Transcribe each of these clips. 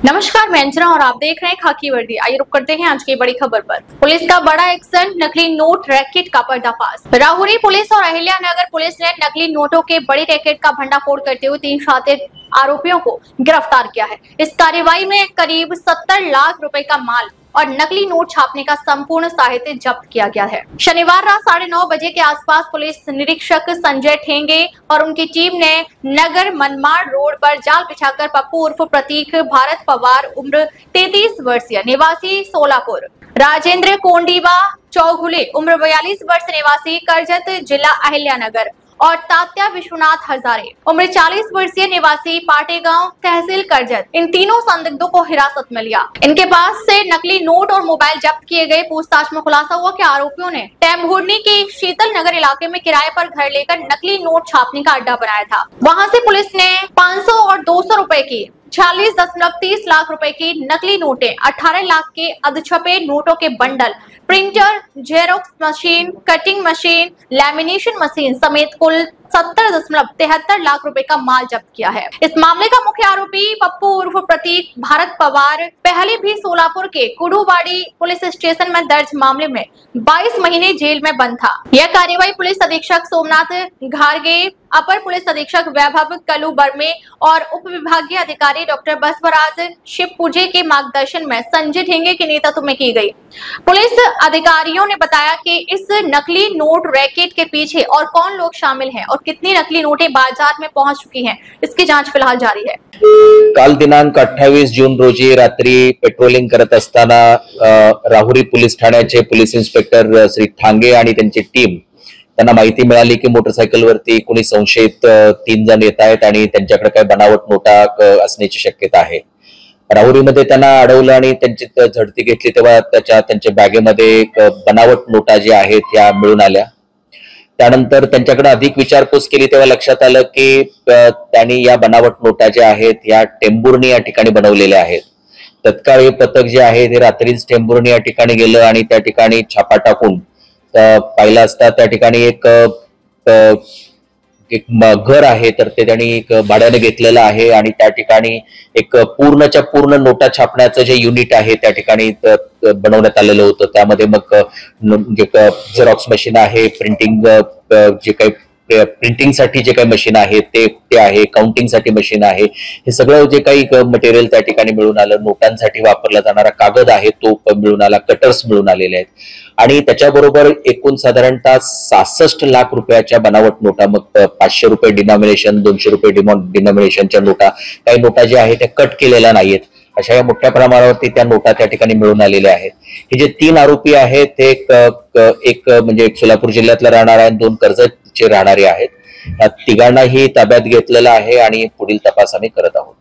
नमस्कार, मैं अंजना और आप देख रहे हैं खाकी वर्दी। आइए रुक करते हैं आज की बड़ी खबर पर। पुलिस का बड़ा एक्शन, नकली नोट रैकेट का पर्दाफाश। राहुरी पुलिस और अहिल्यानगर पुलिस ने नकली नोटों के बड़े रैकेट का भंडाफोड़ करते हुए 3 शातिर आरोपियों को गिरफ्तार किया है। इस कार्रवाई में करीब 70 लाख रुपए का माल और नकली नोट छापने का संपूर्ण साहित्य जब्त किया गया है। शनिवार रात 9:30 बजे के आसपास पुलिस निरीक्षक संजय ठेंगे और उनकी टीम ने नगर मनमाड़ रोड पर जाल बिछाकर पप्पू उर्फ प्रतीक भारत पवार उम्र 33 वर्षीय निवासी सोलापुर, राजेंद्र कोंडीबा चौघुले उम्र 42 वर्ष निवासी करजत जिला अहिल्यानगर और तात्या विश्वनाथ हजारे उम्र 40 वर्षीय निवासी पाटेगांव तहसील करजत, इन तीनों संदिग्धों को हिरासत में लिया। इनके पास से नकली नोट और मोबाइल जब्त किए गए। पूछताछ में खुलासा हुआ कि आरोपियों ने टेम्भुर्नी के शीतल नगर इलाके में किराए पर घर लेकर नकली नोट छापने का अड्डा बनाया था। वहां से पुलिस ने 500 और 200 रुपए की 46.30 लाख रुपए की नकली नोटें, 18 लाख के अधछपे नोटों के bundle, printer, Xerox machine, cutting machine, lamination machine समेत कुल 70.73 लाख रुपए का माल जब्त किया है। इस मामले का मुख्य आरोपी पप्पू उर्फ प्रतीक भारत पवार पहले भी सोलापुर के कुडूवाड़ी पुलिस स्टेशन में दर्ज मामले में 22 महीने जेल में बंद था। यह कार्रवाई पुलिस अधीक्षक सोमनाथ घारगे, अपर पुलिस अधीक्षक वैभव कलू बर्मे और उप विभागीय अधिकारी डॉक्टर बसवराज शिवपुजे के मार्गदर्शन में संजय ठेंगे के नेतृत्व में की गई। पुलिस अधिकारियों ने बताया कि इस नकली नोट रैकेट के पीछे और कौन लोग शामिल हैं और कितनी नकली नोटें बाजार में पहुंच चुकी हैं, इसकी जांच फिलहाल जारी है। काल दिनांक 28 जून रोजी रात्री पेट्रोलिंग करत असताना राहुरी पोलीस ठाण्याचे पोलीस इन्स्पेक्टर श्री ठांगे आणि त्यांची टीम त्यांना माहिती मिळाली की मोटरसायकलवरती कोणी संशयित 3 जण येत आहेत आणि त्यांच्याकडे काही बनावट नोटा असण्याची शक्यता आहे। राहुरीमध्ये त्यांना अडवलं आणि त्यांची झडती घेतली तेव्हा त्यांच्या बॅगेमध्ये बनावट नोटा ज्या आहेत त्या मिळून आल्या। त्यानंतर त्यांच्याकडे अधिक विचारपूस केली तेव्हा लक्षात आलं की त्यांनी या बनावट नोटा ज्या आहेत या टेम्भुर्नी या ठिकाणी बनवलेल्या आहेत। तत्काळ हे पथक जे आहे ते रात्रीच टेम्भुर्नी या ठिकाणी गेलं आणि त्या ठिकाणी छापा टाकून पाहिलं असता त्या ठिकाणी एक घर आहे तर ते त्यांनी एक भाड्याने घेतलेलं आहे आणि त्या ठिकाणी एक पूर्णच्या पूर्ण नोटा छापण्याचं जे युनिट आहे त्या ठिकाणी बनवण्यात आलेलं होतं। त्यामध्ये मग झेरॉक्स मशीन आहे, प्रिंटिंग जे काही प्रिंटिंग साठी जे काही मशीन आहे ते आहे, काउंटिंग साठी मशीन आहे, हे सगळं जे काही मटेरियल त्या ठिकाणी मिळून आलं। नोटांसाठी वापरला जाणारा कागद आहे तो मिळून आला, कटर्स मिळून आलेले आहेत आणि त्याच्याबरोबर एकूण साधारणतः 66 लाख रुपयाच्या बनावट नोटा, मग 500 रुपये डिनॉमिनेशन, 200 रुपये डिनॉमिनेशनच्या नोटा, काही नोटा ज्या आहेत त्या कट केलेल्या नाहीयेत, अशा या मोठ्या प्रमाणावरती त्या नोटा त्या ठिकाणी मिळून आलेल्या आहेत। हे जे 3 आरोपी आहेत ते एक म्हणजे एक सोलापूर जिल्ह्यातला राहणारा आहे, 2 कर्जतचे राहणारे आहेत। या तिघांनाही ताब्यात घेतलेलं आहे आणि पुढील तपास आम्ही करत आहोत।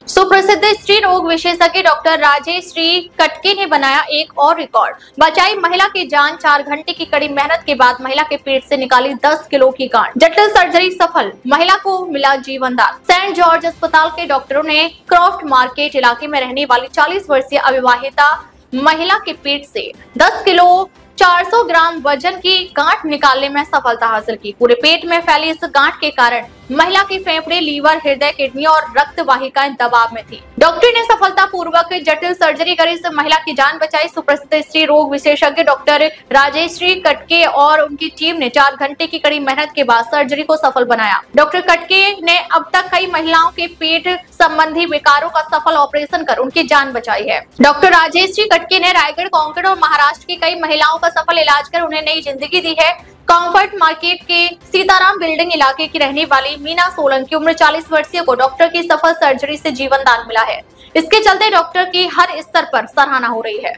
सुप्रसिद्ध स्त्री रोग विशेषज्ञ डॉक्टर राजेश श्री कटके ने बनाया एक और रिकॉर्ड, बचाई महिला की जान। 4 घंटे की कड़ी मेहनत के बाद महिला के पेट से निकाली 10 किलो की गांठ, जटिल सर्जरी सफल, महिला को मिला जीवनदान। सेंट जॉर्ज अस्पताल के डॉक्टरों ने क्रॉफ्ट मार्केट इलाके में रहने वाली 40 वर्षीय अविवाहिता महिला के पेट से 10 किलो 400 ग्राम वजन की गांठ निकालने में सफलता हासिल की। पूरे पेट में फैली इस गांठ के कारण महिला की फेफड़े, लीवर, हृदय, किडनी और रक्त वाहिकाएं दबाव में थी। डॉक्टर ने सफलतापूर्वक जटिल सर्जरी कर इस महिला की जान बचाई। सुप्रसिद्ध स्त्री रोग विशेषज्ञ डॉक्टर राजेश श्री कटके और उनकी टीम ने 4 घंटे की कड़ी मेहनत के बाद सर्जरी को सफल बनाया। डॉक्टर कटके ने अब तक कई महिलाओं के पेट संबंधी विकारों का सफल ऑपरेशन कर उनकी जान बचाई है। डॉक्टर राजेश श्री कटके ने रायगढ़, कोंकण और महाराष्ट्र की कई महिलाओं का सफल इलाज कर उन्हें नई जिंदगी दी है। कॉम्फर्ट मार्केट के सीताराम बिल्डिंग इलाके की रहने वाली मीना सोलंकी उम्र 40 वर्षीय को डॉक्टर की सफल सर्जरी से जीवन दान मिला है। इसके चलते डॉक्टर की हर स्तर पर सराहना हो रही है।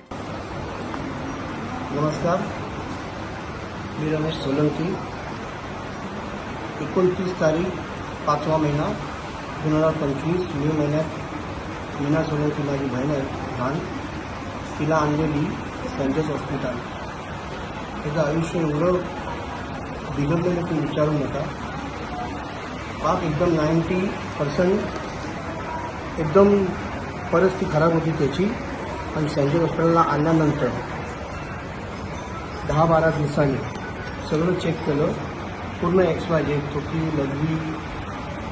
नमस्कार, मी रमेश सोलंकी। 29 तारीख 5वा महिना 2025 मे महिन्यात मीना सोलंकी माझी बहीण आहे लहान, तिला आणलेली सेंट हॉस्पिटल। तिचं आयुष्य एवढं बिघडलेलं की विचारू नका। पाक एकदम 90% एकदम परिस्थिती खराब होती त्याची आणि सेंट हॉस्पिटलला आणल्यानंतर 10-12 दिवसांनी सगळं चेक केलं, पूर्ण XYZ, छोटी लघवी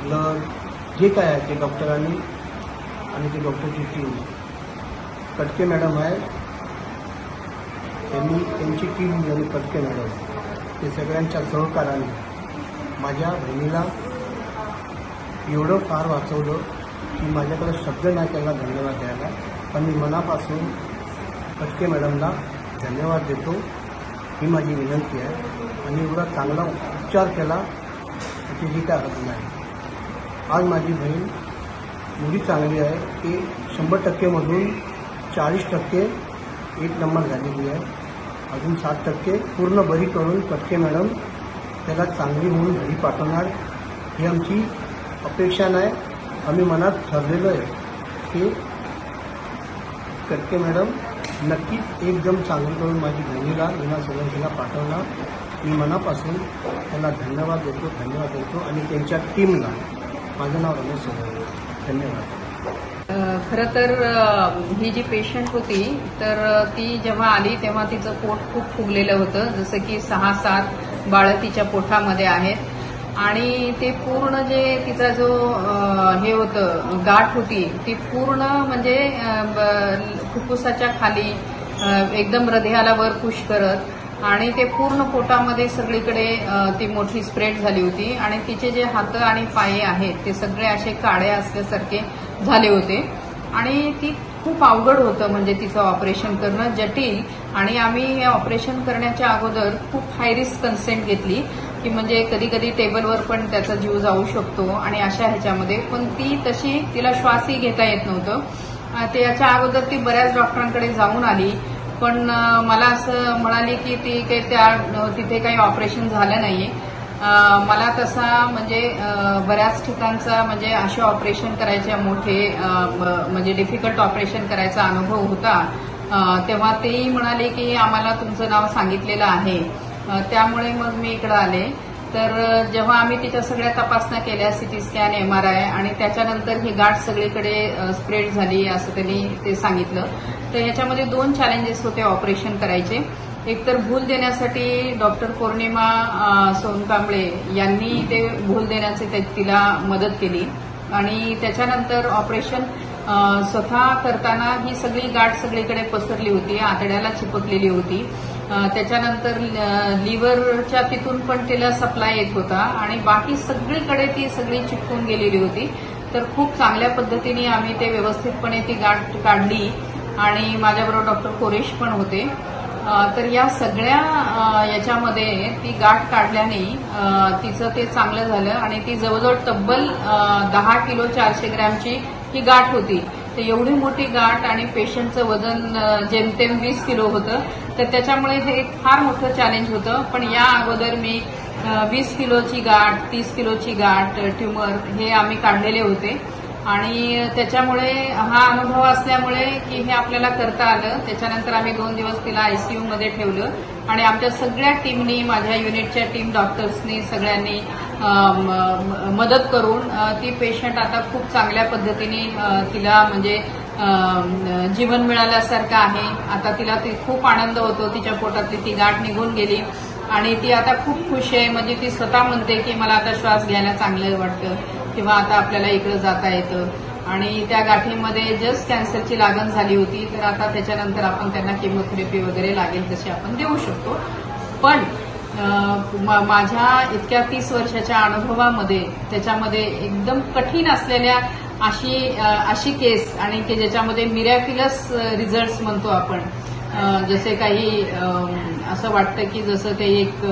ब्लड जे काय आहे ते डॉक्टरांनी आणि ती डॉक्टरची टीम, कटके मॅडम आहे, त्यांची टीम आणि कटके मॅडम, ते सगळ्यांच्या सहकार्याने माझ्या बहिणीला एवढं फार वाचवलं की माझ्याकडे शब्द नाही त्याला धन्यवाद द्यायला. पण मी मनापासून कटके मॅडमला धन्यवाद देतो, ही माझी विनंती आहे. आणि एवढा चांगला उपचार केला त्याची जी काय हरकत नाही. आज माझी बहीण एवढी चांगली आहे की 100%मधून 40% 1 नंबर झालेली आहे. अजून 7% पूर्ण बरी करून कटके मॅडम त्याला चांगली म्हणून घरी पाठवणार ही आमची अपेक्षा नाही. आम्ही मनात ठरलेलं आहे की कटके मॅडम नक्कीच एकदम चांगली करून माझी बहिणीला मीना सोलंकीला पाठवणार. मी मनापासून त्याला धन्यवाद देतो आणि त्यांच्या टीमला. माझं नाव रमेश सोलंकी. धन्यवाद. खरं तर ही जी पेशंट होती तर ती जेव्हा आली तेव्हा तिचं पोट खूप फुगलेलं होतं, जसं की 6-7 बाळं तिच्या पोटामध्ये आहेत आणि ते पूर्ण जे तिचा जो हे होतं गाठ होती ती पूर्ण म्हणजे फुफ्फुसाच्या खाली एकदम हृदयाला वर पुश करत आणि ते पूर्ण पोटामध्ये सगळीकडे ती मोठी स्प्रेड झाली होती आणि तिचे जे हात आणि पाय आहेत ते सगळे असे काळे असल्यासारखे झाले होते आणि ती खूप अवघड होतं, म्हणजे तिचं ऑपरेशन करणं जटिल. आणि आम्ही हे ऑपरेशन करण्याच्या अगोदर खूप हाय रिस्क कन्सेंट घेतली की म्हणजे कधी कधी टेबलवर पण त्याचा जीव जाऊ शकतो आणि अशा ह्याच्यामध्ये. पण ती तशी तिला श्वासही घेता येत नव्हतं. त्याच्या अगोदर ती बऱ्याच डॉक्टरांकडे जाऊन आली पण मला असं म्हणाली की ती काही तिथे काही ऑपरेशन झालं नाहीये. मला तसा म्हणजे बऱ्याच ठिकाणचा म्हणजे असे ऑपरेशन करायचे मोठे म्हणजे डिफिकल्ट ऑपरेशन करायचा अनुभव होता. तेव्हा तेही म्हणाले की आम्हाला तुमचं नाव सांगितलेलं आहे, त्यामुळे मग मी इकडं आले. तर जेव्हा आम्ही तिच्या सगळ्या तपासण्या केल्या, सीटी स्कॅन, MRI आणि त्याच्यानंतर ही गाठ सगळीकडे स्प्रेड झाली असं त्यांनी ते सांगितलं. तर ह्याच्यामध्ये 2 चॅलेंजेस होते ऑपरेशन करायचे. एक तर भूल देण्यासाठी डॉक्टर पौर्णिमा सोनकांबळे यांनी ते भूल देण्याचे तिला मदत केली आणि त्याच्यानंतर ऑपरेशन स्वतः करताना ही सगळी गाठ सगळीकडे पसरली होती, आतड्याला चिपकलेली होती. त्याच्यानंतर लिव्हरच्या तिथून पण तिला सप्लाय येत होता आणि बाकी सगळीकडे ती सगळी चिपकून गेलेली होती. तर खूप चांगल्या पद्धतीने आम्ही ते व्यवस्थितपणे ती गाठ काढली आणि माझ्याबरोबर डॉक्टर कोरेश पण होते. तर या सगळ्या याच्यामध्ये ती गाठ काढल्याने तिचं ते चांगलं झालं आणि ती जवळजवळ तब्बल 10 किलो 400 ग्रॅमची ही गाठ होती. तर एवढी मोठी गाठ आणि पेशंटचं वजन जेमतेम 20 किलो होतं. तर त्याच्यामुळे हे एक फार मोठं चॅलेंज होतं. पण या अगोदर मी 20 किलोची गाठ, 30 किलोची गाठ, ट्युमर हे आम्ही काढलेले होते आणि त्याच्यामुळे हा अनुभव असल्यामुळे की हे आपल्याला करता आलं. त्याच्यानंतर आम्ही 2 दिवस तिला आयसीयू मध्ये ठेवलं आणि आमच्या सगळ्या टीमनी, माझ्या युनिटच्या टीम डॉक्टर्सनी सगळ्यांनी मदत करून ती पेशंट आता खूप चांगल्या पद्धतीने तिला म्हणजे जीवन मिळाल्यासारखं आहे. आता तिला खूप आनंद होतो, तिच्या पोटातली ती गाठ निघून गेली आणि ती आता खूप खुश आहे. म्हणजे ती स्वतः म्हणते की मला आता श्वास घ्यायला चांगलं वाटतं किंवा आता आपल्याला इकडे जाता येतं. आणि त्या गाठीमध्ये जस्ट कॅन्सरची लागण झाली होती तर आता त्याच्यानंतर आपण त्यांना केमोथेरपी वगैरे लागेल तशी आपण देऊ शकतो. पण माझ्या इतक्या 30 वर्षाच्या अनुभवामध्ये त्याच्यामध्ये एकदम कठीण असलेल्या अशी केस आणि की ज्याच्यामध्ये मिरॅक्युलस रिझल्ट्स म्हणतो आपण, जसे काही असं वाटतं की जसं ते एक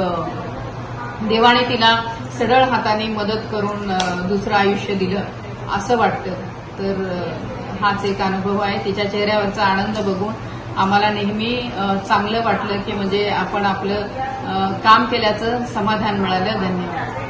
देवाने तिला सढळ हाताने मदत करून दुसरं आयुष्य दिलं असं वाटतं. तर हाच एक अनुभव आहे. तिच्या चेहऱ्यावरचा आनंद बघून आम्हाला नेहमी चांगलं वाटलं की म्हणजे आपण आपलं काम केल्याचं समाधान मिळालं. धन्यवाद.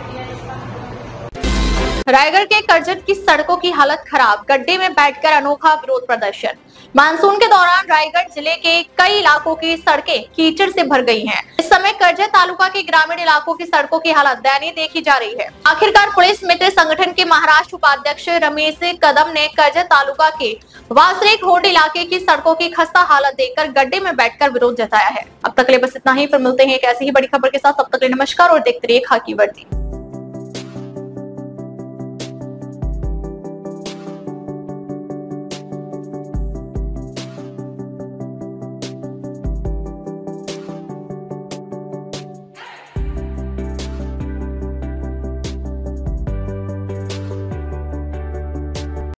रायगढ़ के करजत की सड़कों की हालत खराब, गड्ढे में बैठकर अनोखा विरोध प्रदर्शन। मानसून के दौरान रायगढ़ जिले के कई इलाकों की सड़कें कीचड़ से भर गई हैं। इस समय करजत तालुका के ग्रामीण इलाकों की सड़कों की हालत दयनीय देखी जा रही है। आखिरकार पुलिस मित्र संगठन के महाराष्ट्र उपाध्यक्ष रमेश कदम ने करजत तालुका के वासरेक होड इलाके की सड़कों की खस्ता हालत देखकर गड्ढे में बैठकर विरोध जताया है। अब तक के लिए बस इतना ही, फिर मिलते हैं एक ऐसी ही बड़ी खबर के साथ। तब तक के लिए नमस्कार और देखते रहिए खाकी वर्दी।